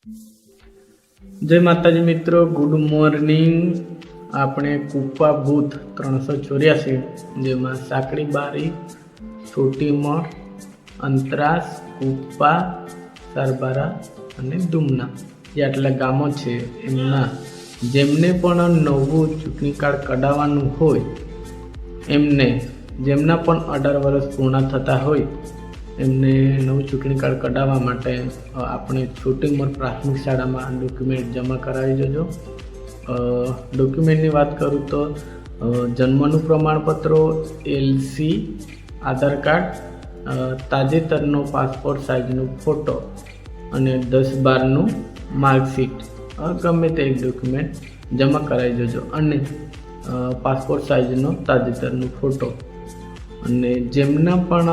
जय माताजी मित्रों, गुड मॉर्निंग। આપણે કુપા બૂથ 384 જેમાં સાંકડી બારી, છોટી મળ, અંતરાસ, કુપા, સરબારા અને દુમના જે આટલા ગામો છે એમના જેમને પણ નવું ચૂંટણી કાર્ડ કઢાવવાનું હોય એમને જેમના પણ 18 વર્ષ પૂર્ણ થતા હોય એમને નવું ચૂંટણી કાર્ડ કઢાવવા માટે આપણે છોટી મળ પ્રાથમિક શાળામાં ડોક્યુમેન્ટ જમા કરાવી જજો। ડોક્યુમેન્ટની વાત કરું તો જન્મનું પ્રમાણપત્ર, એલસી, આધાર કાર્ડ, તાજેતરનો પાસપોર્ટ સાઇઝનો ફોટો અને 10-12નું માર્કશીટ, ગમે તે એક ડોક્યુમેન્ટ જમા કરાવી જજો અને પાસપોર્ટ સાઇઝનો તાજેતરનો ફોટો। અને જેમના પણ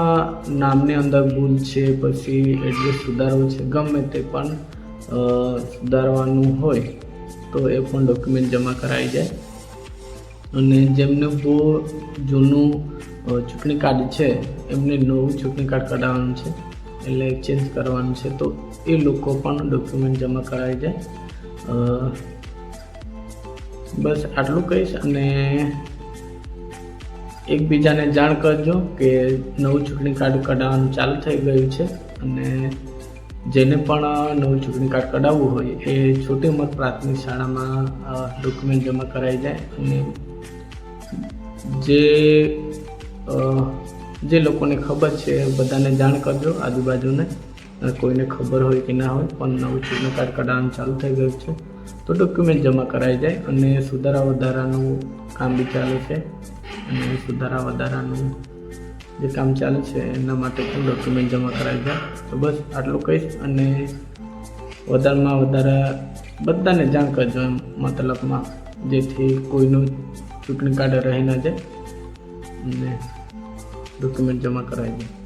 નામની અંદર ભૂલ છે, પછી એડ્રેસ સુધારવું છે, ગમે તે પણ સુધારવાનું હોય તો એ પણ ડોક્યુમેન્ટ જમા કરાવી જાય। અને જેમને બહુ જૂનું ચૂંટણી કાર્ડ છે એમને નવું ચૂંટણી કાર્ડ કઢાવવાનું છે એટલે એક્સચેન્જ કરવાનું છે તો એ લોકો પણ ડોક્યુમેન્ટ જમા કરાવી જાય। બસ આટલું કહીશ અને એકબીજાને જાણ કરજો કે નવું ચૂંટણી કાર્ડ કઢાવવાનું ચાલુ થઈ ગયું છે અને જેને પણ નવું ચૂંટણી કાર્ડ કઢાવવું હોય એ છોટી મળ પ્રાથમિક શાળામાં ડોક્યુમેન્ટ જમા કરાવી જાય। અને જે લોકોને ખબર છે બધાને જાણ કરજો, આજુબાજુને કોઈને ખબર હોય કે ના હોય પણ નવું ચૂંટણી કાર્ડ કઢાવવાનું ચાલુ થઈ ગયું છે તો ડોક્યુમેન્ટ જમા કરાવી જાય। અને સુધારા વધારાનું કામ બી ચાલે છે અને સુધારા વધારાનું જે કામ ચાલે છે એના માટે પણ ડોક્યુમેન્ટ જમા કરાવી જાય। તો બસ આટલું કહીશ અને વધારેમાં વધારે બધાને જાણ કરજો એમ મતલબમાં, જેથી કોઈનું ચૂંટણી કાર્ડ રહી ના જાય અને ડોક્યુમેન્ટ જમા કરાવી જાય।